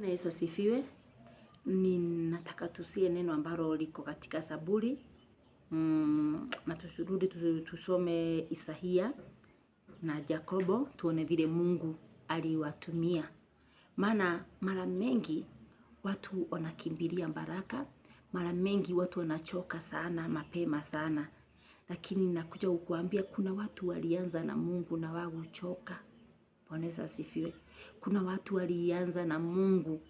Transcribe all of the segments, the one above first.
Na Yesu asifiwe. Ninataka tusie neno ambalo liko katika Zaburi. Na tusirudi tusome Isaya na Yakobo tuone vile Mungu aliwatumia. Maana mara mengi watu wanakimbilia baraka, mara mengi watu wanachoka sana, mapema sana. Lakini nakuja kukuambia kuna watu walianza na Mungu na hawakuchoka. Bwana Yesu asifiwe. Kuna watu walianza na Mungu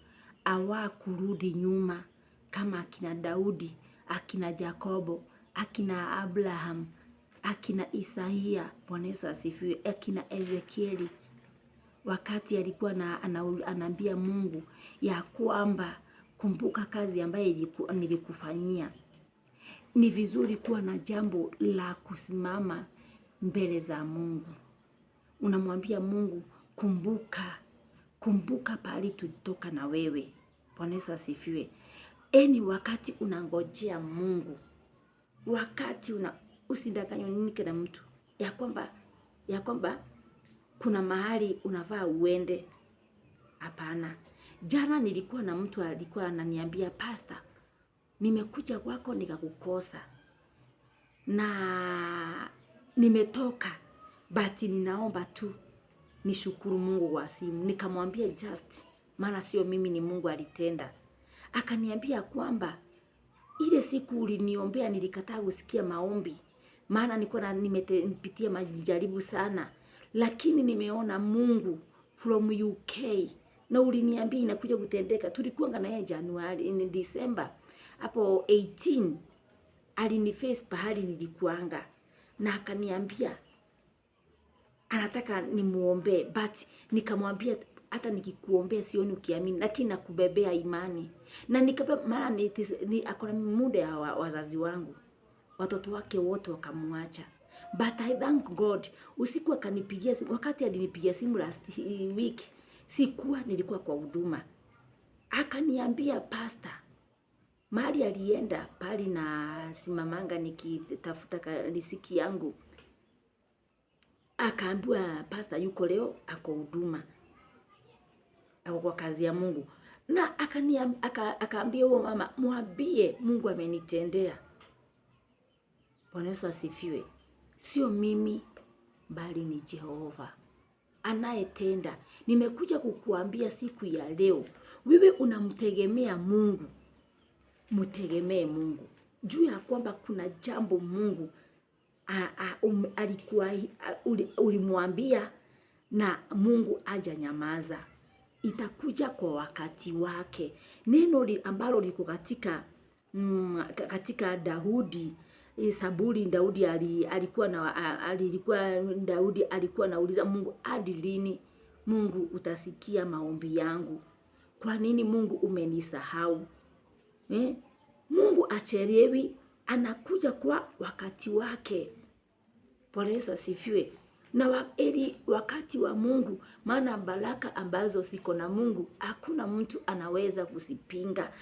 hawakurudi nyuma, kama akina Daudi, akina Yakobo, akina Abraham, akina Isaya. Bwana Yesu asifiwe. Akina Ezekieli, wakati alikuwa anaambia Mungu ya kwamba kumbuka kazi ambayo nilikufanyia. Ni vizuri kuwa na jambo la kusimama mbele za Mungu. Unamwambia Mungu, kumbuka pale tulitoka na wewe. Bwana Yesu asifiwe. Wakati unangojea Mungu, wakati usidanganyike na mtu ya kwamba kuna mahali unafaa uende. Hapana. Jana nilikuwa na mtu alikuwa ananiambia, Pastor, nimekuja kwako nikakukosa na nimetoka, but ninaomba tu nishukuru Mungu kwa simu. Nikamwambia just, maana sio mimi, ni Mungu alitenda. Akaniambia kwamba ile siku uliniombea nilikataa kusikia maombi, maana nilikuwa nimepitia majaribu sana, lakini nimeona Mungu from UK na uliniambia inakuja kutendeka. Tulikuwa na yeye Januari, in December hapo 18 aliniface pahali nilikuanga, na akaniambia anataka nimuombe, but nikamwambia hata nikikuombea sioni ukiamini, lakini nakubebea imani. Na nikabeba, maana akona muda ya wazazi wangu, watoto wake wote wakamwacha, but I thank God. Usiku akanipigia simu, wakati alinipigia simu last week nilikuwa kwa huduma. Akaniambia, Pastor, mahali alienda pali na simamanga nikitafuta riziki yangu, akaambiwa Pastor yuko leo ako huduma, ako kwa kazi ya Mungu. Na akaambia huyo mama, mwambie Mungu amenitendea. Bwana Yesu asifiwe. Sio mimi bali ni Jehova anayetenda. Nimekuja kukuambia siku ya leo, wewe unamtegemea Mungu, mtegemee Mungu. Juu ya kwamba kuna jambo Mungu alikuwa ulimwambia na Mungu hajanyamaza. Itakuja kwa wakati wake. Neno ambalo liko katika Daudi, Zaburi, Daudi alikuwa nauliza Mungu, hadi lini Mungu utasikia maombi yangu? Kwa nini Mungu umenisahau? Mungu achelewi, anakuja kwa wakati wake. Bwana Yesu asifiwe. Na wakati wa Mungu, maana baraka ambazo siko na Mungu hakuna mtu anaweza kuzipinga.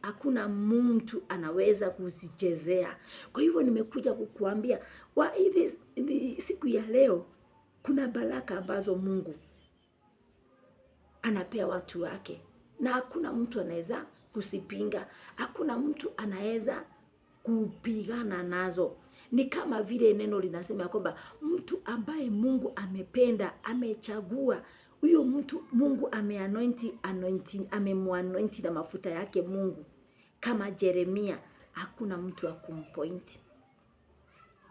Hakuna mtu anaweza kuzichezea. Kwa hivyo nimekuja kukuambia siku ya leo, kuna baraka ambazo Mungu anapea watu wake, na hakuna mtu anaweza kuzipinga. Hakuna mtu anaweza kupigana nazo. Ni kama vile neno linasema kwamba mtu ambaye Mungu amependa, amechagua, huyo mtu Mungu amemwanoint na mafuta yake Mungu. Kama Jeremia, hakuna mtu wa kumpoint.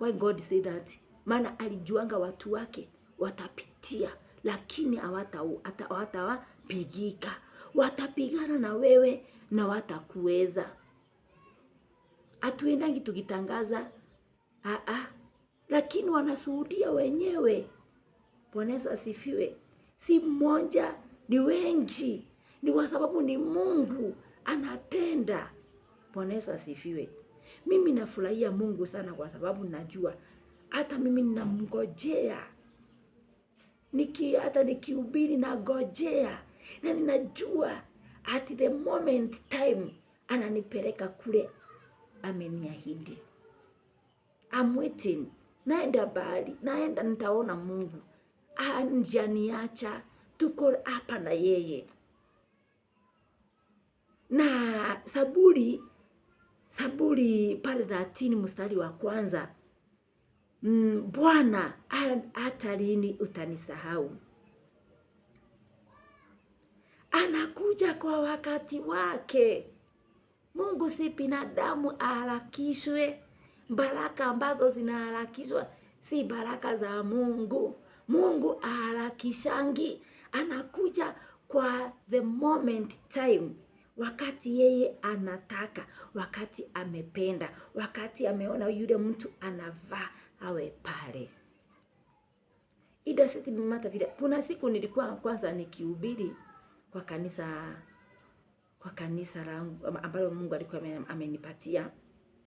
Why God say that? Maana alijuanga watu wake watapitia, lakini hawatawapigika. Watapigana na wewe na watakuweza. Hatuendangi tukitangaza, lakini wanashuhudia wenyewe. Bwana Yesu asifiwe. Si mmoja, ni wengi. Ni kwa sababu ni Mungu anatenda. Bwana Yesu asifiwe. Mimi nafurahia Mungu sana kwa sababu najua hata mimi ninamngojea. Hata nikihubiri nangojea, na ninajua at the moment time ananipeleka kule ameniahidi. I'm waiting. Naenda bali, naenda nitaona Mungu. Hajaniacha, tuko hapa na yeye. Na Saburi pale 13 mstari wa kwanza, Bwana, hata lini utanisahau? Anakuja kwa wakati wake. Mungu si binadamu aharakishwe. Baraka ambazo zinaharakishwa si baraka za Mungu. Mungu aharakishangi. Anakuja kwa the moment time, wakati yeye anataka, wakati amependa, wakati ameona yule mtu anavaa awe pale. Ida sisi mimata vile. Kuna siku nilikuwa kwanza nikihubiri kwa kanisa langu ambalo Mungu alikuwa amenipatia.